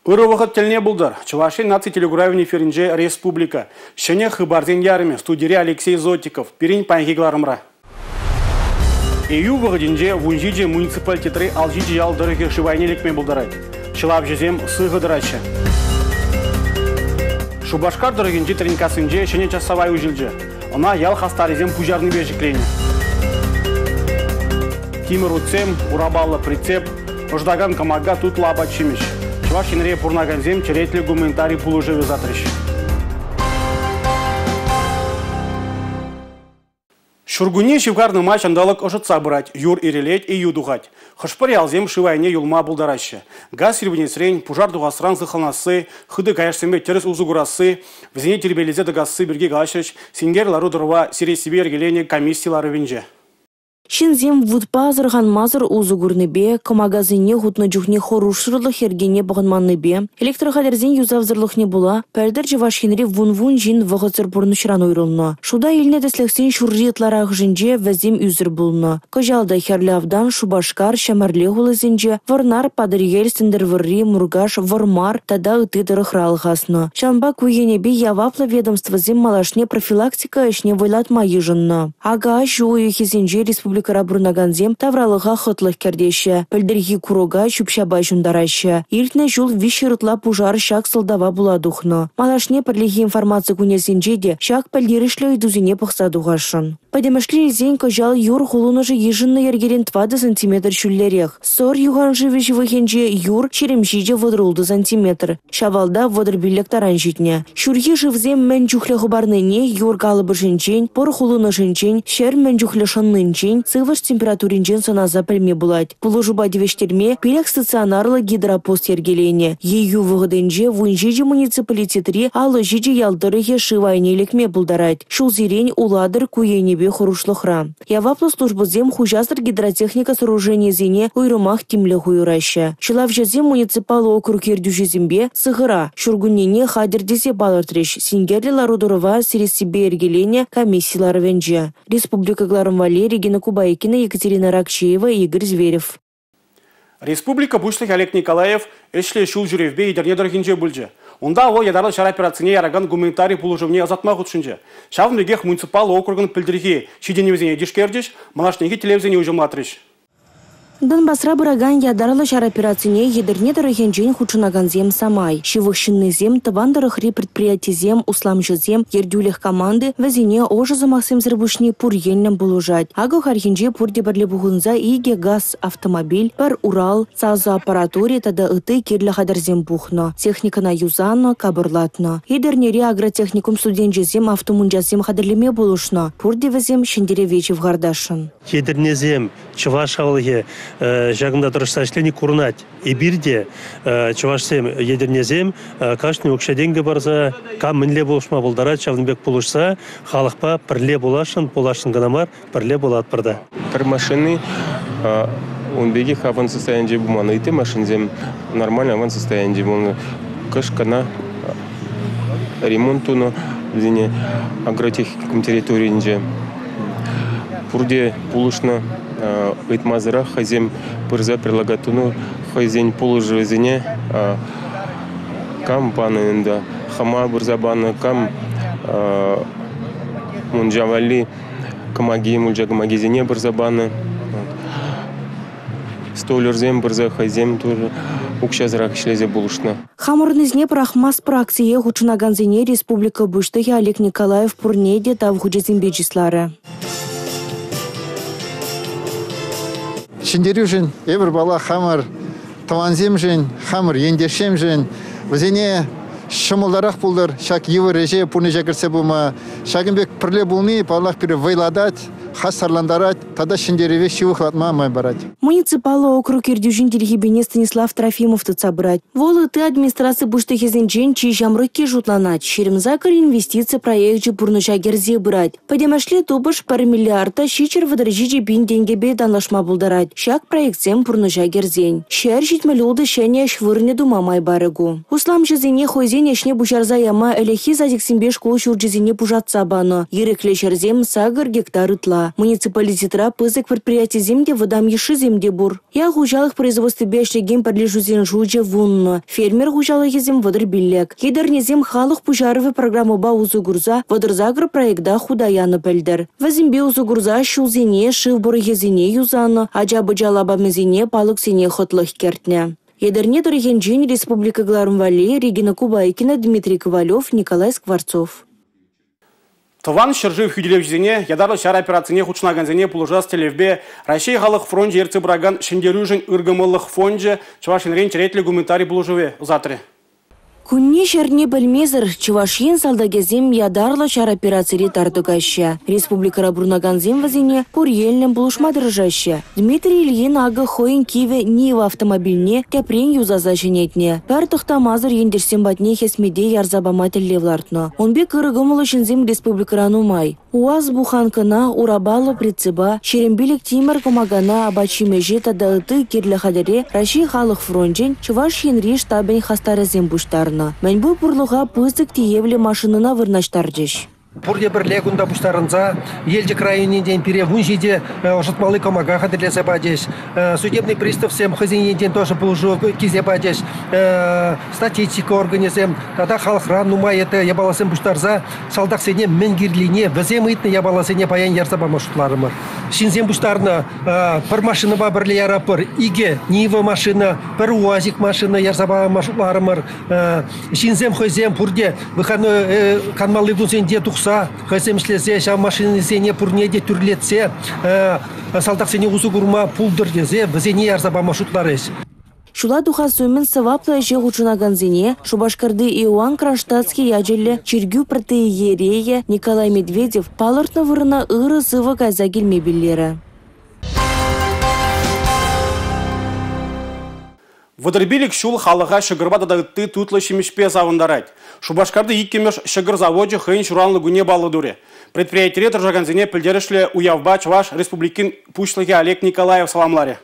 Ыры вақыт тіліне бұлдар. Чуваши наци телеграф эфиринже республика. Шене хыбарзен ярыме студире Алексей Зотиков. Пирин панхигларымра. Ию вағыдинже вунжиже муниципалитетры алжиже ялдырығы шывайнелікме бұлдарайды. Шылап жезем сығыдырачы. Шубашкар дырығынже тренкасынже шене часавай ұжылжы. Она ял хастаризем пужарны бежіклейні. Тимір ұтсем, урабалы прицеп, ұждаган камага тут лаба чимеш. Чувашинре пурнаганзем черетли гуманитарий пулужевы затрыш. Шургуне шивгарный матч андалык ошытса брать, юр ирелеть и юдухать. Хашпари алзем шивайне юлма булдараще. Газ сирвенесрень, пужар дугасран зыхалнасы, хыды каяшсембе терес узугурасы, везене тербелезе дагасы бірге галашыч, сингер лару дырва сиресибе ергелене комиссиялары венже. Шинзем вудпазырған мазыр узугурныбе, комагазыне хутны жүхне хорушырлық ергене бағынманныбе, электрохадерзен юзавзырлықне була, пәрдір жывашхенре вун-вун жин вғыцыр бұрнышран ойрылны. Шуда еліне дәслексен шурриетларақ жинже вәзем үзір бұлны. Көжалда херлявдан Шубашкар шамарле ғылызенже, варнар падыргел сіндірвірри мургаш вармар тада үтідірі хралғасны. Шамба көйенебе явапла ведомствозем малашне профилактика ішне вайлатма ежынны. Ага жуы хезенже республика Рабурнаганзем тавралыға хытлық кердеші, пілдіргі куруга шүпшаба жүндарашы. Иртне жул вишырытла пужар шак сылдава буладухны. Малашне пірлігі информация күнесінже де шак пілдерішлі үйдузіне пықсадуғашын. Падемашлі зен көжал юр хулуныжы ежынны ергерен 20 сантиметр шүллерех. Сор юған живі живыхенже юр черемшиже водырулды сантиметр. Шавалда водыр билек таран житне. Шүрге живзем мен жүхлі ғыбарныне юр галыбы жынчен, пор хулуны жынчен, шер мен жүхлі шыннынчен, сывыш температуринчен саназа пілме булать. Пулужуба девештерме пилек стационарлы гидропост ергелене. Ею вғыденже вунжиже муниципалитетри алы жиже ялдырығы шывайнелекме булдарать. Шул зирень уладыр куенебе хорушлықра. Яваплы службызем хужастыр гидротехника сооружение зене уйрымах тимлі хуйраща. Шылав жазем муниципалы округ ердюжезембе сығыра. Шургунене хадердезе балыртреш. Сингерли ларудурова сиресибе ергелене комиссиялары венже. Республика Гларым Валерий, Гена Кубайкина, Екатерина Ракчеева и Игорь Зверев. Республика Бушлых Олег Николаев эшле шул жүревбе идерне дыргинже бүлже. Онда ол ядарлы шара операцияне яраган гуманитарий пулужевне азатма худшынже. Шавын бегех муниципал округын пілдірге шиденевзене дишкердеш, малашнеге телевзене ужыматрыш. Донбасра бұраган ядарлы шар операцияне едірне дырыхенжен худшынаганзем самай. Шивықшыннызем, тавандырықри предприятизем, усламжызем, ердюлех команды, вазине ожы замақсем зірбушне пур еннен бұлужать. Агу хархенже пур дебірлі бұғынза иге газ автомобиль, пар Урал, сазы аппаратуре тада ыты керлі қадырзем бұхны. Техникана юзаны, кабырлатны. Едірнері агротехникум студенжезем автомунжазем қадырлеме бұлышны. Пур девізем шендере вечев ғардашын. Едірнезем, Чуваш ауылығы жағында тұрышса ішлені көрінат. И бірде Чувашсем едірнезем, қашны өкшеденгі барса, кам мінле болышма болдара, чавныбек болышса, халықпа пірле болашын ғанамар, пірле болат бірді. Бір машины, он беги хаван состояние буманы, и ты машинзем нормально аван состояние буманы. Кашкана ремонтуну, зене агротехникум территории. Пурде полушна итмазыра хазем пырза прилагатуну хазень полужы зене кам банында хама бурзабаны кам мунжавали камаги мульжа камаги зене бурзабаны столерзем бурза хазем тоже укшазрак шлезе булушна. Хамурнызне прахмас праксие хучунаганзене Республика Буштыхи Олег Николаев пурнеде тавхуджезимбеджислары. Шиндерюжин, эвер бала хамар, таванземжин, хамар ендешемжин, вазене шамулдарах булдар, шак его реже пунежа кірсе бума, шагимбек пірле булни, палах пире вайладать, хасарландарать, тогда шиндереве шивухлатма май барать. Муниципалы округ Ердюжин диригибене Станислав Трофимов тыца брать. Волы ты администрации Буштыхезенчен чьи жамрыки жутланать. Шеремзакар инвестиции проект же бурнуча герзе брать. Подемашли тубыш пар миллиарда щичер выдержи бин деньги беданлашма булдарать. Шак проектсем бурнуча герзень. Шер житмелюды шеня швырне дума май барыгу. Услам жезене хойзе Візен ешне бушарза яма әлехи задиксенбе школ шурджизине пужатса баны. Ерекле шерзем сагыр гектар ытла. Муниципалитетра пызык предприятие земде выдам еши земде бур. Я хужалых производстве бешлеген подлежузен жуже вунно. Фермер хужалых зем выдыр биллек. Едернезем халық пужаровы программу ба узугурза выдырзагр проекта худаяны пельдер. Вазимбе узугурза шулзине шив бурыгезине юзаны, ажа быжалаба мезине палык сине хотлых кертне. Едерне дореген жин Республика Глармвали, Регина Кубайкина, Дмитрий Ковалев, Николай Скворцов. Тыван шыржив хүделевжізіне, ядарлы шар операцияне хучнаганзіне пулужас телевбе, Россия халық фронт ерцы браган шендерюжін үргімылық фонжы, чывашынрен черетлі гуманитарий пулужыве ұзатыры. Күнне шерне білмезір, Чувашин салдагезем ядарлы шар операцири тартугаща. Республикара бурнаганзем вазине пурьельным булушмадыржаща. Дмитрий Ильин ағы хойын киве Нива автомобильне кәпрен юзаза женетне. Пәр тұқтамазыр ендерсен батне хесмеде ярзабама телевлартно. Онбе кырыгымылы шынзем республикарану май. УАЗ буханкына урабалы прицеба, шерембилік тимір комагана абачимеже тадалыты керлі хадере Россия халық фронтжен Чуваш Хенри штабен хастарызем буштарны. Мен бұл пұрлыға пыздық тиевлі машинына вырнаштардыш. Пурде бірле күнда бұштарынса, елді крайынен пере вунжиде жытмалы комага хадырлесе бадеш. Судебный пристав сем хазинен тоже пулжу кизе бадеш. Статистика организем, тогда халхран нумай это ябаласем бұштарза, салдақ сене менгирлине, візем итне ябаласене паян ярзаба машутларымыр. Шинзем бұштарына бір машина ба бірле ярапыр, иге Нива машина, бір УАЗик машина ярзаба машутларымыр. Шинзем хозем пурде выходной канмалы вунзенде тұқса, хасем шлесе, шам машины сене пурнеде түрлетсе, салдақ сене ұзы күрма пулдыр дезе, бізене ярзаба машутларыз. Шула духа сөмін сываплы әже ғучынаганзине, Шубашкарды Иоанн Кронштадтский яджелі Чергю протеерея Николай Медведев палыртны вырына ыры сывы кайза келмебелері. Вадырбилік шул халыға шығырбада дағытты тутлы шемешпе завындарайд. Шубашкарды иккемеш шығыр заводжы хыйын шуралны гуне балы дуре. Предприятие тұржаганзине пілдерішлі уявба Чуваш Республикин пучлыге Олег Николаев саламларе.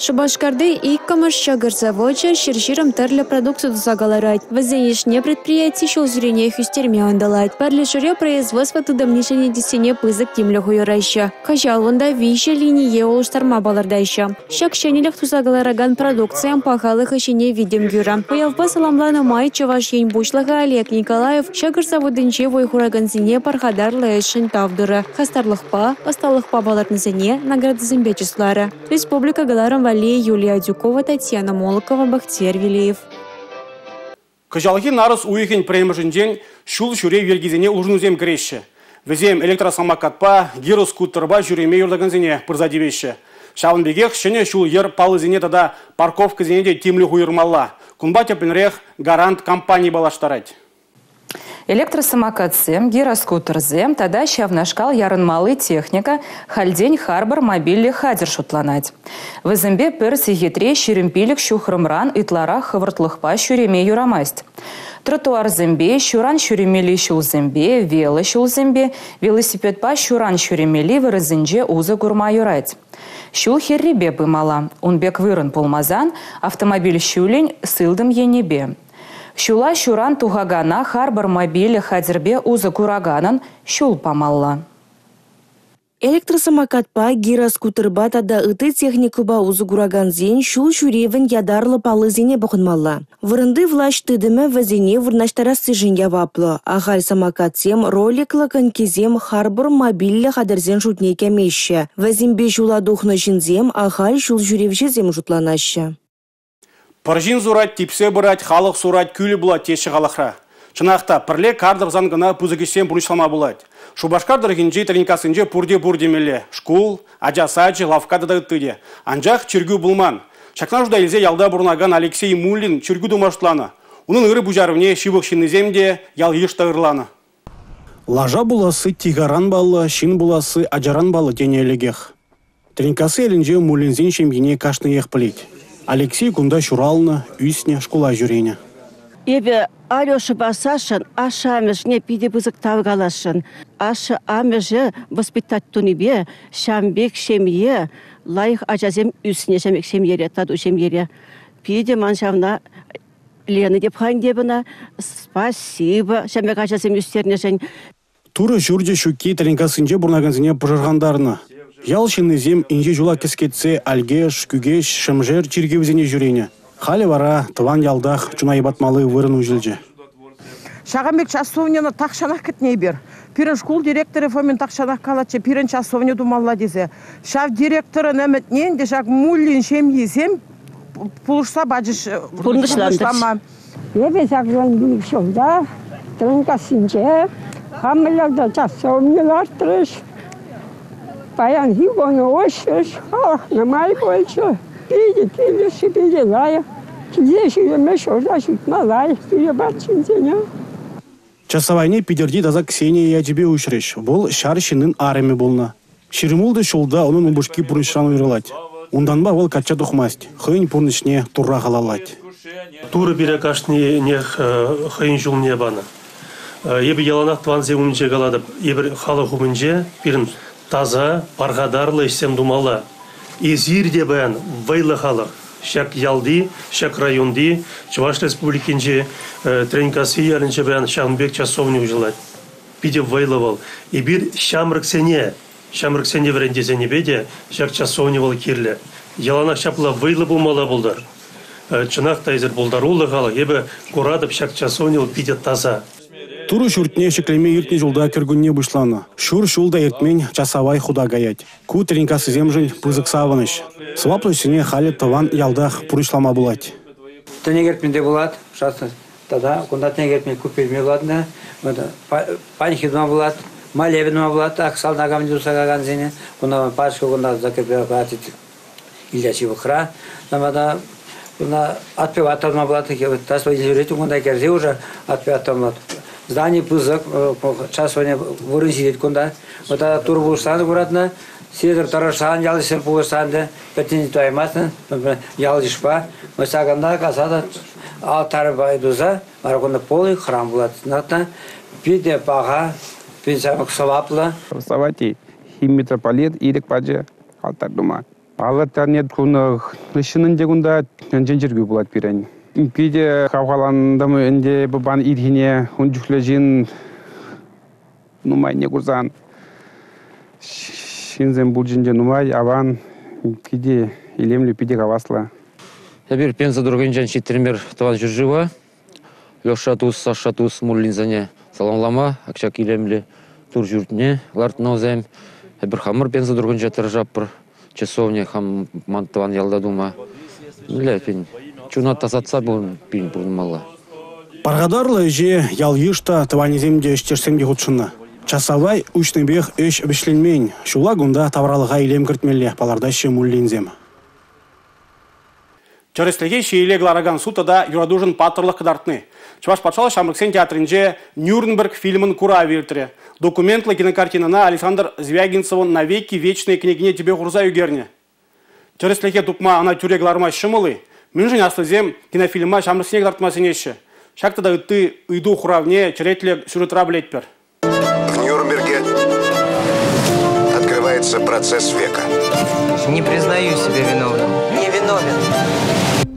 Шубашкарды иккамыш шагыр заводжы ширширым тырлы продукцию загаларать. Вазенешне предприятие шел зрение хюстерме ондалать. Парли шуре производство тудамнишене десене пызык тимлі хуйрайща. Кажалында вище линие олыштарма балардайща. Шак шенелек тузагалараган продукциям пахалых ищене видим гюра. Уявба саламланы май Чуваш ень бушлыга Олег Николаев шагыр заводынче войхураганзине пархадарлы эшін тавдыры. Хастарлықпа, осталықпа баларнызыне награды зімбечіслары. Республика Галарам Вали, Юлия Дюкова, Татьяна Молокова, Бахтияр Вилеев. Кажалхи нарыс уйхен премежінден шул шүре вергізіне ұжынузем кіреші. Візем электросамакатпа, гироскуттерба жүреме юрдагынзіне пырзадевеші. Шавынбегех шыне шул ер палызіне тада парковка зенеде тимлі хуйырмалла. Кунба тепленрех гарант компании балаштарать. Электросамокатсем, гироскутерзем, тада шавнашкал ярынмалы техника, хальдень харбар мобилли хадер шутланать. В изымбе перси хитре ширимпилик шухрымран итлара хывыртлыхпа шуреме юрамасть. Тротуар зембе, шуран шуремели шулзембе, велы шулзембе, велосипедпа шуран шуремели вырызынже узы гурма юрать. Шул херрибе бымала, унбек вырын пулмазан, автомобиль шулень сылдым енебе. Шула шуран тугагана харбар мобиле хадербе узы кураганын шул памалла. Электросамокатпа, гироскутерба тада ыты техникуба узы кураганзен шул шуревен ядарлы палызене бұқынмалла. Вырынды влаш тыдымы вазене вырнаштара сыжын яваплы. Ағаль самокатсем роликлы конкизем харбар мобиле хадерзен шутне кемеші. Вазембе шула духны жинзем ағаль шул журевжезем жутланашы. Паржин зурать, типсе бұрать, халық сурать, күлі бұлат теші қалықра. Чынақта, пірле кардыр зангына пүзігісен бұрышлама бұлать. Шубашкардыр генжей тренкасынже пұрде-бұрдемелі. Шкул, аджасаджы, лавкады да үттіде. Анжақ чүргü бұлман. Шақна жуда елзе ялда бұрнаган Алексей Муллин чүргü думаштыланы. Унын ұры бұжарывне шивық шиннеземде ял ешті ырланы. Лажа бұласы тигаран балы, шин бұласы аджаран балы денелегех. Тренкасы елінже Муллинзен шемгене кашны ех плеть. Алексей кунда шуралны, үсне, школа жүрене. Ебе Алёша басашын, аша амежне пиде бызык тавгалашын. Аша амежі воспитать тунебе, шамбек шемье, лайық ажазем үсне шамбек шемьере, таду шемьере. Пиде маншавна Лена деп хандебана. Спасибо. Шамбек ачасым үстерне жен. Туры жүрде шүкке тәлінкасынже бұрнағанзіне пұжырғандарына. Ял шынызем инже жула кескетсе альгеш, күгеш, шымжер чиргевзіне жүрені. Халі вара тыван ялдақ чунайбатмалы вырын ұжылжы. Шағамбек часовнені тақшанақ кітней бер. Пирен школ директоры фомен тақшанақ калатшы, пирен часовне думалла дезе. Шав директоры нәмітнен де жақ муллин шем есем пулышса бачыш пулышлама. Ебе зағылан білік шолда, тылынқасынче, хамыларда часовнелар тұрыш, баян хигоны ошыш, халықны май бойчы, биді тиліші биді лайы, кизе шүйеме шолда шүтма лайы, биді батшын зене. Часавайне пидерди таза Ксения ячебе ушреш. Бұл шар шинын арами болна. Ширимулды шолда onun убышки пурнышран уйрылать. Унданба ол кача тухмасть. Хыйн пурнышне турра халалать. Туры бире кашни нех хыйн жул не бана. Ебі яланақ тванзе умінже галадып, ебір халық умінже бірін таза, парғадарлы ішсем думала. Изирде бән вайлы халық. Шак ялди, шак районди, Чуваш республикинже тренькасы ялінже бән Шағынбек часовны ұжылады. Биде вайлы И бір шамрыксене вәрендезене беде, шак часовны бол керлі. Яланақ шапла вайлы болмала болдар. Чынақ тайзір болдар олы халық, ебі қорадып шак часовны биде таза. Туры шүртне шеклеме ертне жолда кергунне бұшланы. Шур шулда ертмен часавай худа гаять. Ку тренькасы земжін пызык савыныш. Сваплы сене халі тыван ялдақ пұрышлама бұлать. Тенегертменде болады, шасы. Тада, кунда тенегертмен купелме болады, панихидма болады, малевинма болады, ақсал нагамды усагаган зене, кунда пашка кунда закрепила платит ильячи вахра, намада кунда отпеватовма болады, тас водитель кунда керзе уже отпеватовма. Здание пызык, часовне вырынсидет кунда, вот турбулсан аккуратно, Сидор тарашан ялдысен пулышанды, пәтені туаймасын, ялдышпа, мысағанда қазада алтары байдуза, арақында полый храм болады. Нақта биде баға, пенсиямық саваплы. Савати, митрополит, ирек баджы, алтар дума. Алаттарнет күні шынын дегунда жөнжергүй болады берен. Биде қавғаландымы өнде бұбан ирхине, он жүхлі жин нумай не күрзан. Шинзем булджинде нумай, аван, киде илемлі пиде кавасла. Я бир пенза другенжан шиттермер таван жүржіва. Леша туз, Саша туз, муллинзане саламлама, акчак илемлі тур жүртіне, лартнозем. Я бир хамыр пенза другенжа тыржап бір часовне хам мантаван ялда дума. Ля пен, чуна тазатса бұл пен бұрнымала. Парғадарлы же ял ешта таванеземде іштерсемде худшына. Часавай учный бег эш обешленмень. Шула гунда тавралыға илем кіртмелі палардашы муллинзем. Чарыстеге шейле глараган сутада юрадужын патырлық кыдартны. Чуваш патшалы Шамрыксен театрынже Нюрнберг фильмын кура вертіре. Документлы кинокартинана Александр Звягинцевын навеки вечные княгине тебе хурза югерне. Чарыстеге тупма ана тюре гларма шымылы. Мünжін аслызем кинофильма Шамрыксен глартмасын еші. Шактада ты ыйду хуравне черетле сюрытра блетпер. В Нюрнберге открывается процесс века. Не признаю себя виновным. Не виновен.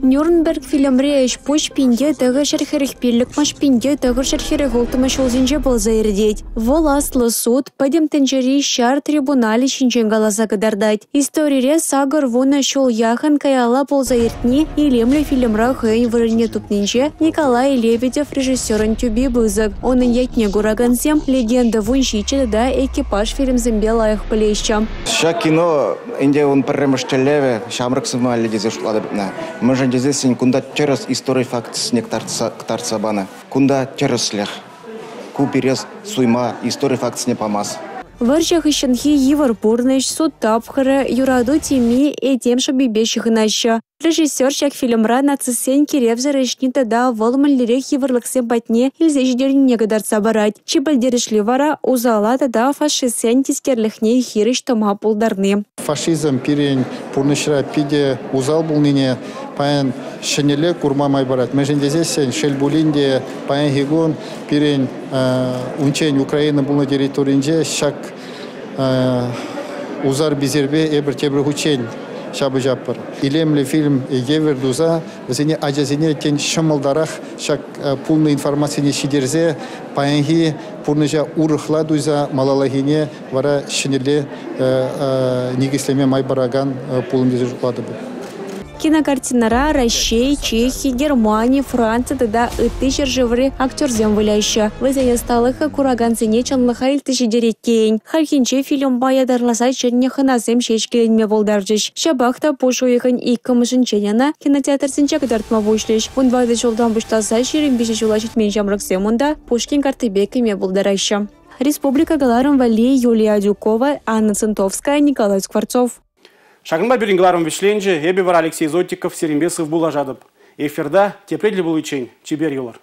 Нюрнберг фильмре еш поч пинде тагы шерхерих пиллик маш пинде тагы шерхерих ултыма шолзинже был заирдеть. Вол аслы суд падем тенджери шар трибунали шинчен галаса кадардать. Историре сагар вона шол яхан каяла пол заиртни и лемле фильмра хэй вырыне тупнинче Николай Лебедев режиссерын тюби бызык. Он ятне гурагансем легенда вунщиче да экипаж фильм зембе лайх полещам. Ша кино инде он премыштелеве Шамрыксыма ледезе шладыбна. Мы же здесь кунда через истории факт снег тарца бана. Кунда через лех. Куперес суйма истории факт снег помаз. Варчах ищенхи Евар Пурныч, суд тапхара, юраду тими и тем, что бибещих иначе. Режиссер шак фильмра нацисен кирев заречни тогда волман лирех Еварлаксем батне ильзе ждерни негадар собарать. Чебальдеришли вара узала тогда фашисен тискерлихней хирыш тома пулдарны. Фашизм пирень пурнышра пиде узал был ныне паян шенеле курма майбарат. Межендезесен шельбулинде паян гигон пирень унчень Украина был на территории шак узар безербе эбер тебры учень. шабы жаппыр. Илемлі фильм евер дуза, візіне ажазіне кен шымылдарақ, шак пулны информацияны шидерзе, паянги пурныжа урыхла дуза малалахине вара шинеле негислеме майбараган пулымдезе жуклады бұл. Кинокартинара Россия, Чехия, Германия, Франция тада ыты жыржывыры актерзем выляща. Вызене сталыха кураганцене чанлыха илтыши дереккен. Хархинче фильм баядарласа черне ханазем шешкеленме болдаржыш. Шабахта пошуйыхын иккымышын ченяна кинотеатрсенче кыдартма бушлеш. Вунвайды жолдан буштаса шерин беші жола жетмен жамрыксем онда Пушкин картыбек име болдараща. Республика Галарым Вали, Юлия Дюкова, Анна Центовская, Николай Скворцов. Шагынба берингларым вишленже, Ебевар Алексей Зотиков, Серембесов Булажадып. Эфирда тепредлі бұл учень, Чебер юлар.